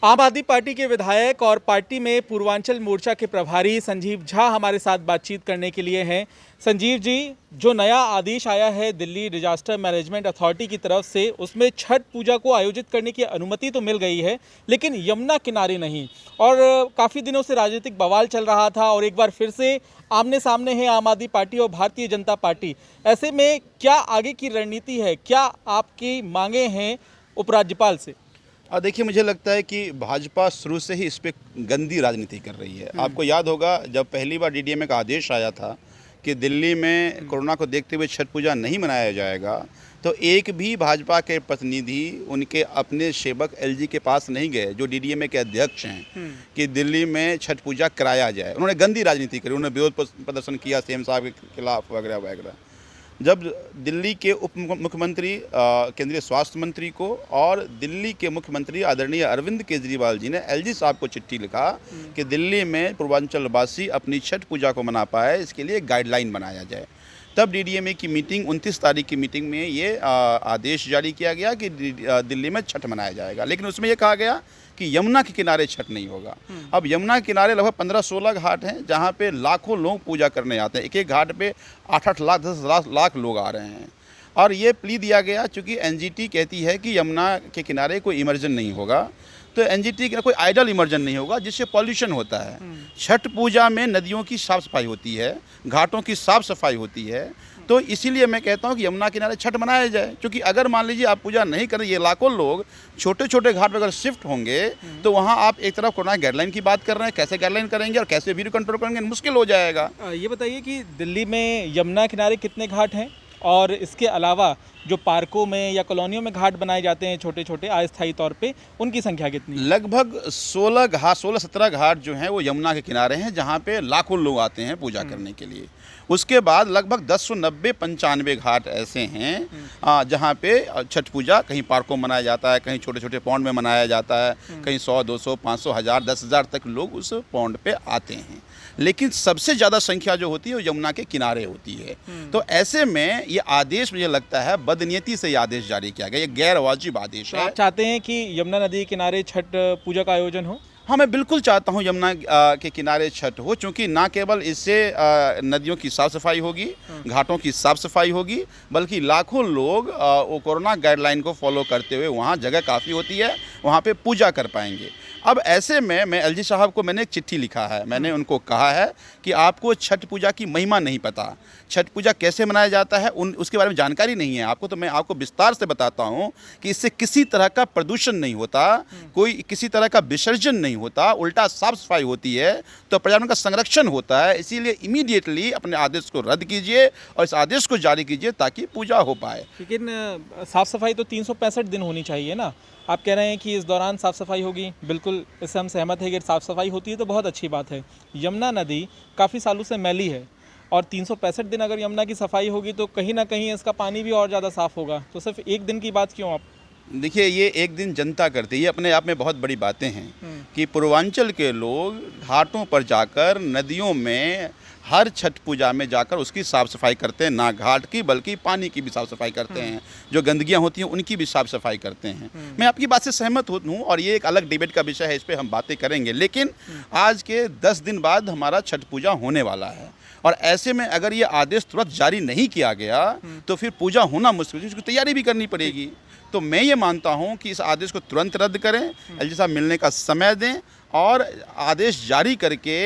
आम आदमी पार्टी के विधायक और पार्टी में पूर्वांचल मोर्चा के प्रभारी संजीव झा हमारे साथ बातचीत करने के लिए हैं। संजीव जी, जो नया आदेश आया है दिल्ली डिजास्टर मैनेजमेंट अथॉरिटी की तरफ से, उसमें छठ पूजा को आयोजित करने की अनुमति तो मिल गई है, लेकिन यमुना किनारे नहीं। और काफ़ी दिनों से राजनीतिक बवाल चल रहा था और एक बार फिर से आमने सामने है आम आदमी पार्टी और भारतीय जनता पार्टी। ऐसे में क्या आगे की रणनीति है, क्या आपकी मांगे हैं उपराज्यपाल से? देखिए, मुझे लगता है कि भाजपा शुरू से ही इस पे गंदी राजनीति कर रही है। आपको याद होगा जब पहली बार डीडीएमए का आदेश आया था कि दिल्ली में कोरोना को देखते हुए छठ पूजा नहीं मनाया जाएगा, तो एक भी भाजपा के प्रतिनिधि उनके अपने सेवक एलजी के पास नहीं गए, जो डीडीएमए के अध्यक्ष हैं, कि दिल्ली में छठ पूजा कराया जाए। उन्होंने गंदी राजनीति करी, उन्होंने विरोध प्रदर्शन किया सीएम साहब के खिलाफ वगैरह वगैरह। जब दिल्ली के उप मुख्यमंत्री केंद्रीय स्वास्थ्य मंत्री को और दिल्ली के मुख्यमंत्री आदरणीय अरविंद केजरीवाल जी ने एलजी साहब को चिट्ठी लिखा कि दिल्ली में पूर्वांचल वासी अपनी छठ पूजा को मना पाए, इसके लिए गाइडलाइन बनाया जाए, तब डीडीएमए की मीटिंग 29 तारीख की मीटिंग में ये आदेश जारी किया गया कि दिल्ली में छठ मनाया जाएगा। लेकिन उसमें ये कहा गया कि यमुना के किनारे छठ नहीं होगा। अब यमुना के किनारे लगभग 15-16 घाट हैं जहाँ पे लाखों लोग पूजा करने आते हैं। एक एक घाट पे 8-8 लाख 10 लाख लोग आ रहे हैं। और ये प्ली दिया गया, चूँकि एनजीटी कहती है कि यमुना के किनारे कोई इमर्जन नहीं होगा, तो एनजीटी का कोई आइडल इमर्जन नहीं होगा जिससे पॉल्यूशन होता है। छठ पूजा में नदियों की साफ़ सफाई होती है, घाटों की साफ़ सफाई होती है, तो इसीलिए मैं कहता हूँ कि यमुना किनारे छठ मनाया जाए। क्योंकि अगर मान लीजिए आप पूजा नहीं करें, ये लाखों लोग छोटे छोटे घाट पर अगर शिफ्ट होंगे, तो वहाँ आप एक तरफ कोरोना गाइडलाइन की बात कर रहे हैं, कैसे गाइडलाइन करेंगे और कैसे वीडियो कंट्रोल करेंगे, मुश्किल हो जाएगा। ये बताइए कि दिल्ली में यमुना किनारे कितने घाट हैं, और इसके अलावा जो पार्कों में या कॉलोनियों में घाट बनाए जाते हैं छोटे छोटे अस्थायी तौर पे, उनकी संख्या कितनी है? लगभग 16-17 घाट जो हैं वो यमुना के किनारे हैं, जहाँ पे लाखों लोग आते हैं पूजा करने के लिए। उसके बाद लगभग 1090-95 घाट ऐसे हैं जहाँ पे छठ पूजा कहीं पार्कों में मनाया जाता है, कहीं छोटे छोटे पौंड में मनाया जाता है, कहीं 100, 200, 500, 1000, 10,000 तक लोग उस पौंड पे आते हैं। लेकिन सबसे ज़्यादा संख्या जो होती है वो यमुना के किनारे होती है। तो ऐसे में ये आदेश, मुझे लगता है बदनीयती से ये आदेश जारी किया गया, ये गैर वाजिब आदेश है। आप चाहते हैं कि यमुना नदी के किनारे छठ पूजा का आयोजन हो? हाँ, मैं बिल्कुल चाहता हूँ यमुना के किनारे छठ हो, क्योंकि ना केवल इससे नदियों की साफ़ सफाई होगी, घाटों की साफ़ सफाई होगी, बल्कि लाखों लोग वो कोरोना गाइडलाइन को फॉलो करते हुए, वहाँ जगह काफ़ी होती है, वहाँ पे पूजा कर पाएंगे। अब ऐसे में मैं एलजी साहब को मैंने एक चिट्ठी लिखा है, मैंने उनको कहा है कि आपको छठ पूजा की महिमा नहीं पता, छठ पूजा कैसे मनाया जाता है उसके बारे में जानकारी नहीं है आपको। तो मैं आपको विस्तार से बताता हूँ कि इससे किसी तरह का प्रदूषण नहीं होता, कोई किसी तरह का विसर्जन नहीं होता, उल्टा साफ सफाई होती है, तो पर्यावरण का संरक्षण होता है। इसीलिए इमीडिएटली अपने आदेश को रद्द कीजिए और इस आदेश को जारी कीजिए ताकि पूजा हो पाए। लेकिन साफ़ सफाई तो 365 दिन होनी चाहिए ना। आप कह रहे हैं कि इस दौरान साफ़ सफाई होगी, बिल्कुल इससे हम सहमत हैं कि साफ़ सफाई होती है तो बहुत अच्छी बात है। यमुना नदी काफ़ी सालों से मैली है और 365 दिन अगर यमुना की सफाई होगी तो कहीं ना कहीं इसका पानी भी और ज़्यादा साफ़ होगा। तो सिर्फ एक दिन की बात क्यों? आप देखिए, ये एक दिन जनता करती है, ये अपने आप में बहुत बड़ी बातें हैं कि पूर्वांचल के लोग घाटों पर जाकर, नदियों में हर छठ पूजा में जाकर उसकी साफ़ सफाई करते हैं, ना घाट की बल्कि पानी की भी साफ़ सफाई करते हैं, जो गंदगियां होती हैं उनकी भी साफ़ सफाई करते हैं। मैं आपकी बात से सहमत हूँ और ये एक अलग डिबेट का विषय है, इस पर हम बातें करेंगे। लेकिन आज के 10 दिन बाद हमारा छठ पूजा होने वाला है, और ऐसे में अगर ये आदेश तुरंत जारी नहीं किया गया तो फिर पूजा होना मुश्किल है, उसकी तैयारी भी करनी पड़ेगी। तो मैं ये मानता हूँ कि इस आदेश को तुरंत रद्द करें, एलजी साहब मिलने का समय दें और आदेश जारी करके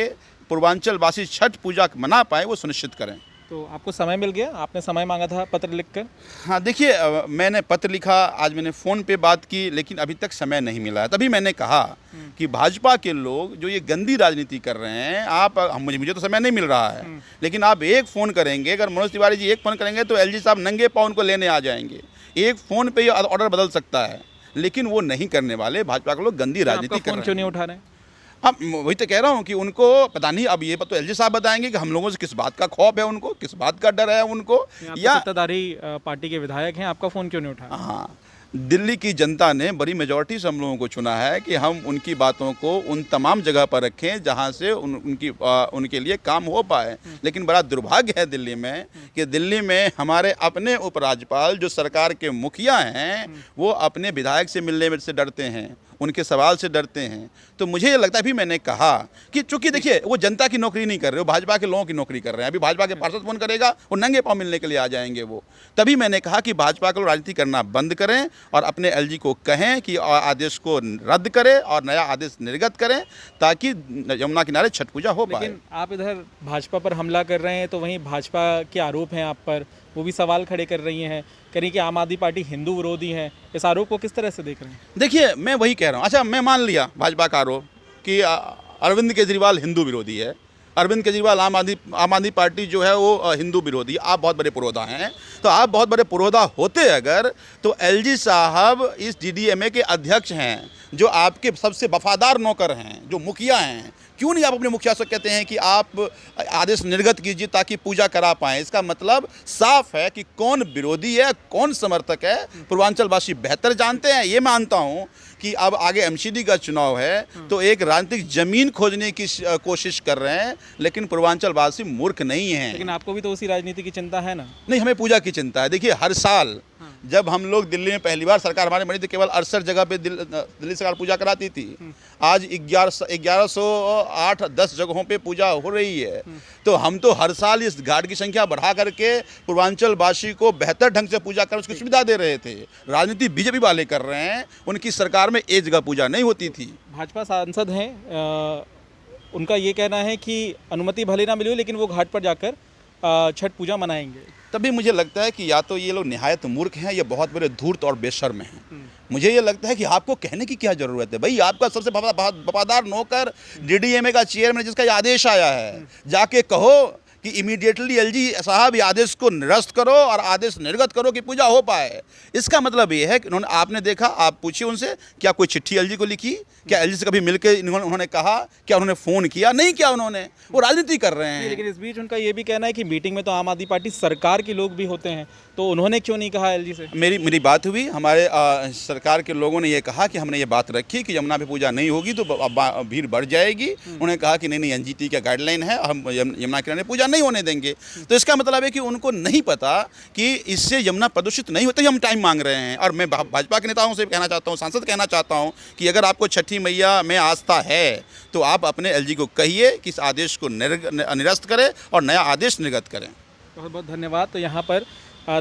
पूर्वांचल वासी छठ पूजा मना पाए वो सुनिश्चित करें। तो आपको समय मिल गया? आपने समय मांगा था पत्र लिखकर? हाँ, देखिए, मैंने पत्र लिखा, आज मैंने फ़ोन पे बात की, लेकिन अभी तक समय नहीं मिला है। तभी मैंने कहा कि भाजपा के लोग जो ये गंदी राजनीति कर रहे हैं, मुझे तो समय नहीं मिल रहा है, लेकिन आप एक फ़ोन करेंगे, अगर मनोज तिवारी जी एक फ़ोन करेंगे तो एलजी साहब नंगे पाँव उनको लेने आ जाएंगे। एक फ़ोन पे ये ऑर्डर बदल सकता है, लेकिन वो नहीं करने वाले। भाजपा के लोग गंदी राजनीति कर रहे हैं। क्यों नहीं उठा रहे? हाँ, वही तो कह रहा हूँ कि उनको पता नहीं, अब ये तो एलजी साहब बताएंगे कि हम लोगों से किस बात का खौफ है, उनको किस बात का डर है उनको, या सत्ताधारी पार्टी के विधायक हैं, आपका फ़ोन क्यों नहीं उठा? हाँ, दिल्ली की जनता ने बड़ी मेजॉरिटी से हम लोगों को चुना है कि हम उनकी बातों को उन तमाम जगह पर रखें जहां से उनके लिए काम हो पाए। लेकिन बड़ा दुर्भाग्य है दिल्ली में कि दिल्ली में हमारे अपने उपराज्यपाल जो सरकार के मुखिया हैं, वो अपने विधायक से मिलने से डरते हैं, उनके सवाल से डरते हैं। तो मुझे ये लगता है, अभी मैंने कहा कि चूंकि देखिए वो जनता की नौकरी नहीं कर रहे, वो भाजपा के लोगों की नौकरी कर रहे हैं। अभी भाजपा के पार्षद फोन करेगा, वो नंगे पाँव मिलने के लिए आ जाएंगे वो। तभी मैंने कहा कि भाजपा के लोग राजनीति करना बंद करें और अपने एलजी को कहें कि आदेश को रद्द करें और नया आदेश निर्गत करें, ताकि यमुना किनारे छठ पूजा हो पाए। लेकिन आप इधर भाजपा पर हमला कर रहे हैं, तो वहीं भाजपा के आरोप हैं आप पर, वो भी सवाल खड़े कर रही हैं, कह रही कि आम आदमी पार्टी हिंदू विरोधी है। इस आरोप को किस तरह से देख रहे हैं? देखिए, मैं वही कह रहा हूँ। अच्छा, मैं मान लिया भाजपा का आरोप कि अरविंद केजरीवाल हिंदू विरोधी है, अरविंद केजरीवाल आम आदमी पार्टी जो है वो हिंदू विरोधी। आप बहुत बड़े पुरोधा हैं, तो आप बहुत बड़े पुरोधा होते अगर, तो एलजी साहब इस डीडीएमए के अध्यक्ष हैं, जो आपके सबसे वफादार नौकर हैं, जो मुखिया हैं। क्यों नहीं आप अपने मुखिया से कहते हैं कि आप आदेश निर्गत कीजिए ताकि पूजा करा पाएँ? इसका मतलब साफ है कि कौन विरोधी है, कौन समर्थक है, पूर्वांचलवासी बेहतर जानते हैं। ये मानता हूँ कि अब आगे एमसीडी का चुनाव है, तो एक राजनीतिक जमीन खोजने की कोशिश कर रहे हैं, लेकिन पूर्वांचलवासी मूर्ख नहीं हैं। लेकिन आपको भी तो उसी राजनीति की चिंता है ना? नहीं, हमें पूजा की चिंता है। देखिए, हर साल जब हम लोग दिल्ली में पहली बार सरकार हमारी बनी, तो केवल 68 जगह पे दिल्ली सरकार पूजा कराती थी। आज 1108-10 जगहों पे पूजा हो रही है। तो हम तो हर साल इस घाट की संख्या बढ़ा करके पूर्वांचलवासी को बेहतर ढंग से पूजा कर उसकी सुविधा दे रहे थे। राजनीति बीजेपी वाले कर रहे हैं। उनकी सरकार में एक जगह पूजा नहीं होती थी। भाजपा सांसद हैं, उनका ये कहना है कि अनुमति भले ना मिली हो, लेकिन वो घाट पर जाकर छठ पूजा मनाएंगे। तभी मुझे लगता है कि या तो ये लोग निहायत मूर्ख हैं, या बहुत बड़े धूर्त और बेशर्म हैं। मुझे ये लगता है कि आपको कहने की क्या ज़रूरत है भाई? आपका सबसे वफादार नौकर डीडीएमए का चेयरमैन, जिसका ये आदेश आया है, जाके कहो कि इमीडिएटली एलजी साहब ये आदेश को निरस्त करो और आदेश निर्गत करो कि पूजा हो पाए। इसका मतलब ये है कि आपने देखा, आप पूछिए उनसे, क्या कोई चिट्ठी एलजी को लिखी? क्या एलजी से कभी मिलकर उन्होंने कहा? क्या उन्होंने फ़ोन किया? नहीं किया उन्होंने। वो राजनीति कर रहे हैं। लेकिन इस बीच उनका ये भी कहना है कि मीटिंग में तो आम आदमी पार्टी सरकार के लोग भी होते हैं, तो उन्होंने क्यों नहीं कहा एलजी से? मेरी बात हुई, हमारे सरकार के लोगों ने ये कहा कि हमने ये बात रखी कि यमुना पे पूजा नहीं होगी तो भीड़ बढ़ जाएगी। उन्होंने कहा कि नहीं, एनजीटी का गाइडलाइन है, हम यमुना किनारे पूजा नहीं होने देंगे। तो इसका मतलब है कि उनको नहीं पता कि इससे यमुना प्रदूषित नहीं होता। हम टाइम मांग रहे हैं। और मैं भाजपा के नेताओं से कहना चाहता हूँ, सांसद कहना चाहता हूँ कि अगर आपको छठी मैया में आस्था है, तो आप अपने एलजी को कहिए कि इस आदेश को निरस्त करें और नया आदेश निर्गत करें। बहुत बहुत धन्यवाद। तो यहाँ पर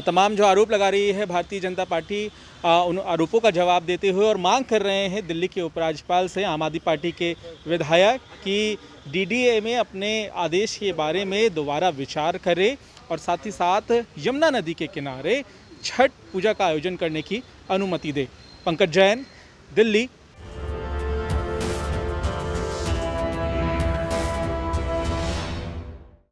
तमाम जो आरोप लगा रही है भारतीय जनता पार्टी, उन आरोपों का जवाब देते हुए और मांग कर रहे हैं दिल्ली के उपराज्यपाल से, आम आदमी पार्टी के विधायक, कि डीडीएमए अपने आदेश के बारे में दोबारा विचार करे और साथ ही साथ यमुना नदी के किनारे छठ पूजा का आयोजन करने की अनुमति दे। पंकज जैन, दिल्ली।